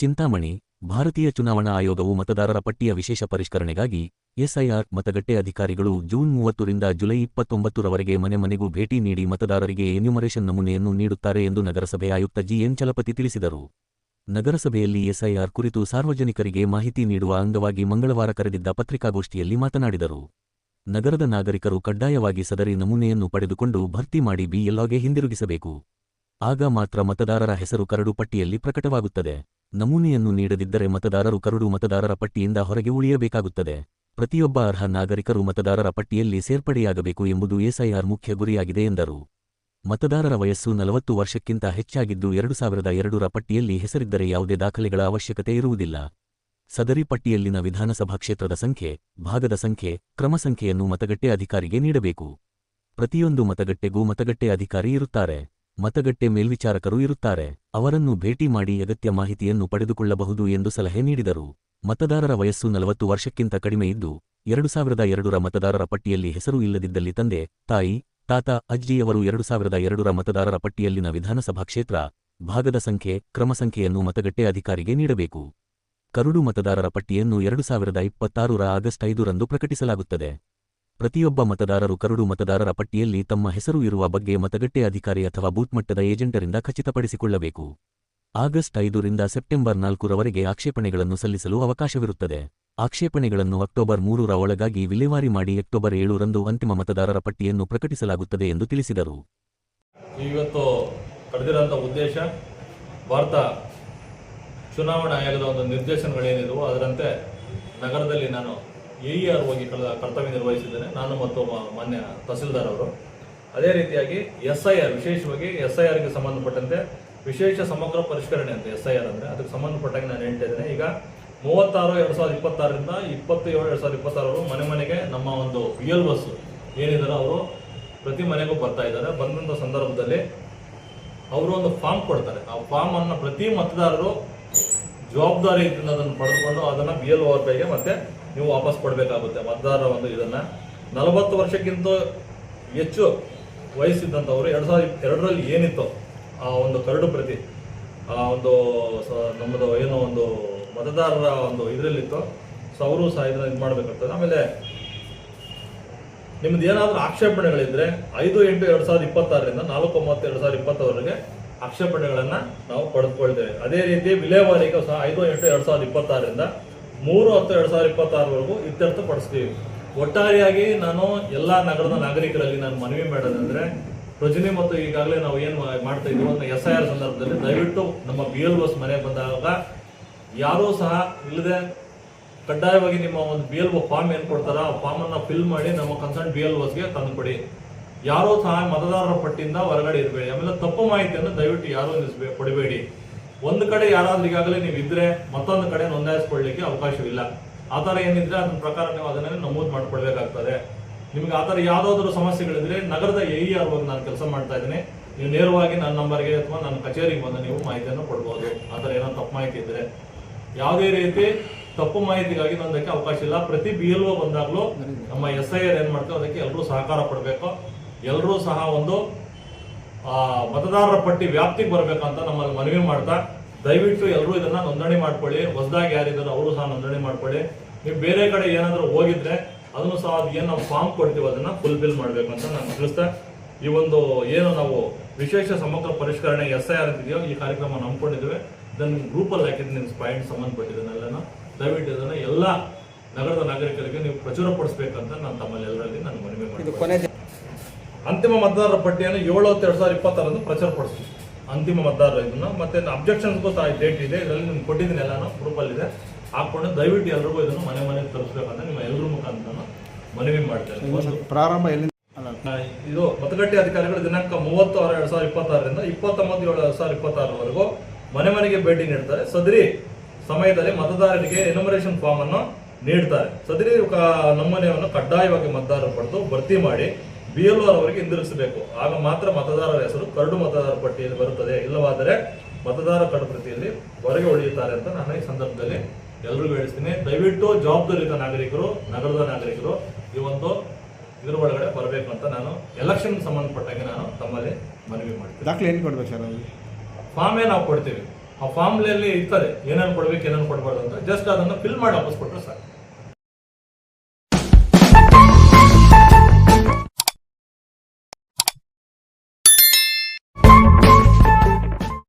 ಚಿಂತಾಮಣಿ ಭಾರತೀಯ ಚುನಾವಣಾ ಆಯೋಗವು ಮತದಾರರ ಪಟ್ಟಿಯ ವಿಶೇಷ ಪರಿಷ್ಕರಣೆಗಾಗಿ ಎಸ್ಐಆರ್ ಮತಗಟ್ಟೆ ಅಧಿಕಾರಿಗಳು ಜೂನ್ 30 ರಿಂದ ಜುಲೈ 29 ರವರೆಗೆ ಮನೆ ಮನೆಗೂ ಭೇಟಿ ನೀಡಿ ಮತದಾರರಿಗೆ ಎನ್ಯುಮರೇಷನ್ ನಮೂನೆಯನ್ನು ನೀಡುತ್ತಾರೆ ಎಂದು ನಗರಸಭೆ ಆಯುಕ್ತ ಜಿಎನ್ ಚಲಪತಿ ತಿಳಿಸಿದರು. ನಗರಸಭೆಯಲ್ಲಿ ಎಸ್ಐಆರ್ ಕುರಿತು ಸಾರ್ವಜನಿಕರಿಗೆ ಮಾಹಿತಿ ನೀಡುವ ಅಂಗವಾಗಿ ಮಂಗಳವಾರ ಕರೆದಿದ್ದ ಪತ್ರಿಕಾಗೋಷ್ಠಿಯಲ್ಲಿ ಮಾತನಾಡಿದರು. ನಗರದ ನಾಗರಿಕರು ಕಡ್ಡಾಯವಾಗಿ ಸದರಿ ನಮೂನೆಯನ್ನು ಪಡೆದುಕೊಂಡು ಭರ್ತಿ ಮಾಡಿ ಬಿಎಲ್ಒಗೆ ಹಿಂದಿರುಗಿಸಬೇಕು. ಆಗ ಮಾತ್ರ ಮತದಾರರ ಹೆಸರು ಕರಡು ಪಟ್ಟಿಯಲ್ಲಿ ಪ್ರಕಟವಾಗುತ್ತದೆ. ನಮೂನೆಯನ್ನು ನೀಡದಿದ್ದರೆ ಮತದಾರರು ಕರಡು ಮತದಾರರ ಪಟ್ಟಿಯಿಂದ ಹೊರಗೆ ಉಳಿಯಬೇಕಾಗುತ್ತದೆ. ಪ್ರತಿಯೊಬ್ಬ ಅರ್ಹ ನಾಗರಿಕರು ಮತದಾರರ ಪಟ್ಟಿಯಲ್ಲಿ ಸೇರ್ಪಡೆಯಾಗಬೇಕು ಎಂಬುದು ಎಸ್ಐಆರ್ ಮುಖ್ಯ ಗುರಿಯಾಗಿದೆ ಎಂದರು. ಮತದಾರರ ವಯಸ್ಸು 40 ವರ್ಷಕ್ಕಿಂತ ಹೆಚ್ಚಾಗಿದ್ದು 2002ರ ಪಟ್ಟಿಯಲ್ಲಿ ಹೆಸರಿದ್ದರೆ ಯಾವುದೇ ದಾಖಲೆಗಳ ಅವಶ್ಯಕತೆ ಇರುವುದಿಲ್ಲ. ಸದರಿ ಪಟ್ಟಿಯಲ್ಲಿನ ವಿಧಾನಸಭಾ ಕ್ಷೇತ್ರದ ಸಂಖ್ಯೆ, ಭಾಗದ ಸಂಖ್ಯೆ, ಕ್ರಮ ಸಂಖ್ಯೆಯನ್ನು ಮತಗಟ್ಟೆ ಅಧಿಕಾರಿಗೆ ನೀಡಬೇಕು. ಪ್ರತಿಯೊಂದು ಮತಗಟ್ಟೆಗೂ ಮತಗಟ್ಟೆ ಅಧಿಕಾರಿ ಇರುತ್ತಾರೆ. ಮತಗಟ್ಟೆ ಮೇಲ್ವಿಚಾರಕರು ಇರುತ್ತಾರೆ. ಅವರನ್ನು ಭೇಟಿ ಮಾಡಿ ಅಗತ್ಯ ಮಾಹಿತಿಯನ್ನು ಪಡೆದುಕೊಳ್ಳಬಹುದು ಎಂದು ಸಲಹೆ ನೀಡಿದರು. ಮತದಾರರ ವಯಸ್ಸು 40 ವರ್ಷಕ್ಕಿಂತ ಕಡಿಮೆ ಇದ್ದು 2002ರ ಮತದಾರರ ಪಟ್ಟಿಯಲ್ಲಿ ಹೆಸರು ಇಲ್ಲದಿದ್ದಲ್ಲಿ ತಂದೆ, ತಾಯಿ, ತಾತ, ಅಜ್ಜಿಯವರು 2002ರ ಮತದಾರರ ಪಟ್ಟಿಯಲ್ಲಿನ ವಿಧಾನಸಭಾ ಕ್ಷೇತ್ರ, ಭಾಗದ ಸಂಖ್ಯೆ, ಕ್ರಮ ಸಂಖ್ಯೆಯನ್ನು ಮತಗಟ್ಟೆ ಅಧಿಕಾರಿಗೆ ನೀಡಬೇಕು. ಕರಡು ಮತದಾರರ ಪಟ್ಟಿಯನ್ನು 2026ರ ಆಗಸ್ಟ್ 5ರಂದು ಪ್ರಕಟಿಸಲಾಗುತ್ತದೆ. ಪ್ರತಿಯೊಬ್ಬ ಮತದಾರರು ಕರಡು ಮತದಾರರ ಪಟ್ಟಿಯಲ್ಲಿ ತಮ್ಮ ಹೆಸರು ಇರುವ ಬಗ್ಗೆ ಮತಗಟ್ಟೆ ಅಧಿಕಾರಿ ಅಥವಾ ಬೂತ್ ಮಟ್ಟದ ಏಜೆಂಟರಿಂದ ಖಚಿತಪಡಿಸಿಕೊಳ್ಳಬೇಕು. ಆಗಸ್ಟ್ 5 ರಿಂದ ಸೆಪ್ಟೆಂಬರ್ 4 ರವರೆಗೆ ಆಕ್ಷೇಪಣೆಗಳನ್ನು ಸಲ್ಲಿಸಲು ಅವಕಾಶವಿರುತ್ತದೆ. ಆಕ್ಷೇಪಣೆಗಳನ್ನು ಅಕ್ಟೋಬರ್ 3ರ ಒಳಗಾಗಿ ವಿಲೇವಾರಿ ಮಾಡಿ ಅಕ್ಟೋಬರ್ 7ರಂದು ಅಂತಿಮ ಮತದಾರರ ಪಟ್ಟಿಯನ್ನು ಪ್ರಕಟಿಸಲಾಗುತ್ತದೆ ಎಂದು ತಿಳಿಸಿದರು. ಇವತ್ತು ಕರೆದಿರುವಂಥ ಉದ್ದೇಶ ಭಾರತ ಚುನಾವಣಾ ಆಯೋಗದ ಒಂದು ನಿರ್ದೇಶನಗಳೇನಿದೆಯೋ ಅದರಂತೆ ನಗರದಲ್ಲಿ ನಾನು ಎಇಆರ್ ಹೋಗಿ ಕರ್ತವ್ಯ ನಿರ್ವಹಿಸಿದ್ದೇನೆ, ನಾನು ಮತ್ತು ಮಾನ್ಯ ತಹಸೀಲ್ದಾರ್ ಅವರು. ಅದೇ ರೀತಿಯಾಗಿ ಎಸ್ಐಆರ್, ವಿಶೇಷವಾಗಿ ಎಸ್ಐಆರ್ಗೆ ಸಂಬಂಧಪಟ್ಟಂತೆ ವಿಶೇಷ ಸಮಗ್ರ ಪರಿಷ್ಕರಣೆ ಅಂತ ಎಸ್ಐಆರ್ ಅಂದರೆ ಅದಕ್ಕೆ ಸಂಬಂಧಪಟ್ಟಾಗ ನಾನು ಹೇಳ್ತಾ ಇದ್ದೇನೆ. ಈಗ 36/2026ರಿಂದ 27/2026 ಮನೆ ಮನೆಗೆ ನಮ್ಮ ಒಂದು BLOs ಏನಿದ್ದಾರೆ ಅವರು ಪ್ರತಿ ಮನೆಗೂ ಬರ್ತಾ ಇದ್ದಾರೆ. ಬಂದಂಥ ಸಂದರ್ಭದಲ್ಲಿ ಅವರು ಒಂದು ಫಾರ್ಮ್ ಕೊಡ್ತಾರೆ. ಆ ಫಾರ್ಮ್ ಅನ್ನು ಪ್ರತಿ ಮತದಾರರು ಜವಾಬ್ದಾರಿಯಿಂದ ಅದನ್ನು ಪಡೆದುಕೊಂಡು ಅದನ್ನು BLO ಅವ್ರ ಕೈಗೆ ಮತ್ತೆ ನೀವು ವಾಪಸ್ ಕೊಡಬೇಕಾಗುತ್ತೆ. ಮತದಾರರ ಒಂದು ಇದನ್ನು 40 ವರ್ಷಕ್ಕಿಂತ ಹೆಚ್ಚು ವಯಸ್ಸಿದ್ದಂಥವರು 2002ರಲ್ಲಿ ಏನಿತ್ತು ಆ ಒಂದು ಕರಡು ಪ್ರತಿ, ಆ ಒಂದು ನಮ್ಮದು ಏನೋ ಒಂದು ಮತದಾರರ ಒಂದು ಇದರಲ್ಲಿತ್ತು, ಸೊ ಅವರು ಸಹ ಇದನ್ನ ಇದು ಮಾಡಬೇಕಾಗ್ತದೆ. ಆಮೇಲೆ ನಿಮ್ದು ಏನಾದರೂ ಆಕ್ಷೇಪಣೆಗಳಿದ್ರೆ 5/8/2026ರಿಂದ 4/9/2020ವರೆಗೆ ಆಕ್ಷೇಪಣೆಗಳನ್ನು ನಾವು ಪಡೆದುಕೊಳ್ತೇವೆ. ಅದೇ ರೀತಿ ವಿಲೇವಾರಿಗೂ ಸಹ 5/8/2026ರಿಂದ 3/10/2026ವರೆಗೂ ಇತ್ಯರ್ಥಪಡಿಸ್ತೀವಿ. ಒಟ್ಟಾರೆಯಾಗಿ ನಾನು ಎಲ್ಲ ನಗರದ ನಾಗರಿಕರಲ್ಲಿ ನಾನು ಮನವಿ ಮಾಡೋದಂದ್ರೆ, ರಜನಿ ಮತ್ತು ಈಗಾಗಲೇ ನಾವು ಏನು ಮಾಡ್ತಾ ಇದ್ದೀವಿ ಎಸ್ಐಆರ್ ಸಂದರ್ಭದಲ್ಲಿ ದಯವಿಟ್ಟು ನಮ್ಮ BLOs ಮನೆ ಬಂದಾಗ ಯಾರೂ ಸಹ ಇಲ್ಲದೆ ಕಡ್ಡಾಯವಾಗಿ ನಿಮ್ಮ ಒಂದು BLO ಫಾರ್ಮ್ ಏನು ಕೊಡ್ತಾರೋ ಆ ಫಾರ್ಮನ್ನು ಫಿಲ್ ಮಾಡಿ ನಮ್ಮ ಕನ್ಸರ್ನ್ BLOಸ್ಗೆ ತಂದು ಕೊಡಿ. ಯಾರೂ ಸಹ ಮತದಾರರ ಪಟ್ಟಿಯಿಂದ ಹೊರಗಡೆ ಇರಬೇಡಿ. ಆಮೇಲೆ ತಪ್ಪು ಮಾಹಿತಿಯನ್ನು ದಯವಿಟ್ಟು ಯಾರೂ ಕೊಡಬೇಡಿ. ಒಂದು ಕಡೆ ಯಾರಾದ್ರೂ ಈಗಾಗಲೇ ನೀವು ಇದ್ರೆ ಮತ್ತೊಂದು ಕಡೆ ನೋಂದಾಯಿಸ್ಕೊಳ್ಳಿಕ್ಕೆ ಅವಕಾಶವಿಲ್ಲ. ಆ ಥರ ಏನಿದ್ರೆ ಅದ್ರ ಪ್ರಕಾರ ನೀವು ಅದನ್ನೇ ನಮೂದು ಮಾಡ್ಕೊಳ್ಬೇಕಾಗ್ತದೆ. ನಿಮ್ಗೆ ಆ ಥರ ಯಾವುದಾದ್ರೂ ಸಮಸ್ಯೆಗಳಿದ್ರೆ ನಗರದ EIR ಹೋಗಿ ನಾನು ಕೆಲಸ ಮಾಡ್ತಾ ಇದ್ದೀನಿ, ನೀವು ನೇರವಾಗಿ ನನ್ನ ನಂಬರ್ಗೆ ಅಥವಾ ನನ್ನ ಕಚೇರಿಗೆ ಬಂದು ನೀವು ಮಾಹಿತಿಯನ್ನು ಕೊಡ್ಬೋದು. ಆ ಥರ ಏನೋ ತಪ್ಪು ಮಾಹಿತಿ ಇದ್ರೆ ಯಾವುದೇ ರೀತಿ ತಪ್ಪು ಮಾಹಿತಿಗಾಗಿ ನೊಂದಕ್ಕೆ ಅವಕಾಶ ಇಲ್ಲ. ಪ್ರತಿ BLO ಬಂದಾಗಲೂ ನಮ್ಮ SIR ಏನು ಮಾಡ್ತೀವಿ ಅದಕ್ಕೆ ಎಲ್ಲರೂ ಸಹಕಾರ ಪಡಬೇಕು. ಎಲ್ಲರೂ ಸಹ ಒಂದು ಮತದಾರರ ಪಟ್ಟಿ ವ್ಯಾಪ್ತಿಗೆ ಬರಬೇಕಂತ ನಮ್ಮಲ್ಲಿ ಮನವಿ ಮಾಡ್ತಾ, ದಯವಿಟ್ಟು ಎಲ್ಲರೂ ಇದನ್ನ ನೋಂದಣಿ ಮಾಡ್ಕೊಳ್ಳಿ. ಹೊಸದಾಗಿ ಯಾರಿದ್ದಾರೆ ಅವರು ಸಹ ನೋಂದಣಿ ಮಾಡ್ಕೊಳ್ಳಿ. ನೀವು ಬೇರೆ ಕಡೆ ಏನಾದರೂ ಹೋಗಿದ್ರೆ ಅದನ್ನು ಸಹ ಏನು ನಾವು ಫಾರ್ಮ್ ಕೊಡ್ತೀವಿ ಅದನ್ನ ಫುಲ್ಫಿಲ್ ಮಾಡಬೇಕು ಅಂತ ನಾನು ತಿಳಿಸ್ತಾ, ಈ ಒಂದು ಏನು ನಾವು ವಿಶೇಷ ಸಮಗ್ರ ಪರಿಷ್ಕರಣೆ SIR ಅಂತಿದೆಯೋ ಈ ಕಾರ್ಯಕ್ರಮ ನಂಬ್ಕೊಂಡಿದ್ದೇವೆ. ಇದನ್ನು ಗ್ರೂಪಲ್ಲಿ ಹಾಕಿದ್ದು ನಿಮ್ಮ ಪಾಯಿಂಟ್ ಸಂಬಂಧಪಟ್ಟಿದ್ದನ್ನೆಲ್ಲ ದಯವಿಟ್ಟು ಇದನ್ನು ಎಲ್ಲ ನಗರದ ನಾಗರಿಕರಿಗೆ ನೀವು ಪ್ರಚುರಪಡಿಸಬೇಕಂತ ನಾನು ತಮ್ಮಲ್ಲಿ ಎಲ್ಲರಲ್ಲಿ ನಾನು ಮನವಿ ಮಾಡ್ತೀನಿ. ಅಂತಿಮ ಮತದಾರರ ಪಟ್ಟಿಯನ್ನು 7/2026 ಪ್ರಚುರಪಡಿಸ್ತೀವಿ. ಅಂತಿಮ ಮತದಾರರ ಇದನ್ನ ಮತ್ತೆ ಅಬ್ಜೆಕ್ಷನ್ಸ್ಗೂ ಸಹ ಡೇಟ್ ಇದೆ, ಇದರಲ್ಲಿ ನಿಮ್ಗೆ ಕೊಟ್ಟಿದ್ದೀನಿ, ಎಲ್ಲಾನು ಗ್ರೂಪಲ್ಲಿ ಇದೆ, ಹಾಕೊಂಡು ದಯವಿಟ್ಟು ಎಲ್ರಿಗೂ ಇದನ್ನು ಮನೆ ಮನೆಗೆ ತರಿಸ್ಬೇಕಂತ ನಿಮ್ಮ ಎಲ್ಲರ ಮುಖಾಂತರ ಮನವಿ ಮಾಡ್ತೇನೆ. ಪ್ರಾರಂಭ ಇದು ಮತಗಟ್ಟೆ ಅಧಿಕಾರಿಗಳು ದಿನಾಂಕ 30/6/2026ರಿಂದ 29/7/2026ವರೆಗೂ ಮನೆ ಮನೆಗೆ ಭೇಟಿ ನೀಡ್ತಾರೆ. ಸದರಿ ಸಮಯದಲ್ಲಿ ಮತದಾರರಿಗೆ ಎನ್ಯುಮರೇಷನ್ ಫಾರ್ಮ್ ಅನ್ನು ನೀಡ್ತಾರೆ. ಸದರಿ ನಮೂನೆಯನ್ನು ಕಡ್ಡಾಯವಾಗಿ ಮತದಾರರು ಪಡೆದು ಭರ್ತಿ ಮಾಡಿ BLO ಅವರಿಗೆ ಹಿಂದಿರುಗಿಸಬೇಕು. ಆಗ ಮಾತ್ರ ಮತದಾರರ ಹೆಸರು ಕರಡು ಮತದಾರರ ಪಟ್ಟಿಯಲ್ಲಿ ಬರುತ್ತದೆ. ಇಲ್ಲವಾದರೆ ಮತದಾರ ಕರಡು ಪ್ರತಿಯಲ್ಲಿ ಹೊರಗೆ ಉಳಿಯುತ್ತಾರೆ ಅಂತ ನಾನು ಈ ಸಂದರ್ಭದಲ್ಲಿ ಎಲ್ಲರಿಗೂ ಹೇಳಿಸ್ತೀನಿ. ದಯವಿಟ್ಟು ಜವಾಬ್ದಾರಿಯುತ ನಾಗರಿಕರು, ನಗರದ ನಾಗರಿಕರು ಈ ಒಂದು ಇದ್ರ ಒಳಗಡೆ ಬರಬೇಕು ಅಂತ ನಾನು ಎಲೆಕ್ಷನ್ ಸಂಬಂಧಪಟ್ಟಾಗೆ ನಾನು ತಮ್ಮಲ್ಲಿ ಮನವಿ ಮಾಡ್ತೀನಿ. ದಾಖಲೆ ಏನು ಕೊಡ್ಬೇಕು ಸರ್? ಫಾರ್ಮೇ ನಾವು ಕೊಡ್ತೀವಿ. ಆ ಫಾರ್ಮ್ಲಲ್ಲಿ ಇರ್ತದೆ ಏನೇನು ಕೊಡ್ಬೇಕು ಏನೇನು ಕೊಡಬಾರ್ದು ಅಂತ, ಜಸ್ಟ್ ಅದನ್ನು ಫಿಲ್ ಮಾಡಿ ವಾಪಸ್ ಕೊಟ್ಟರೆ ಸಾಕು.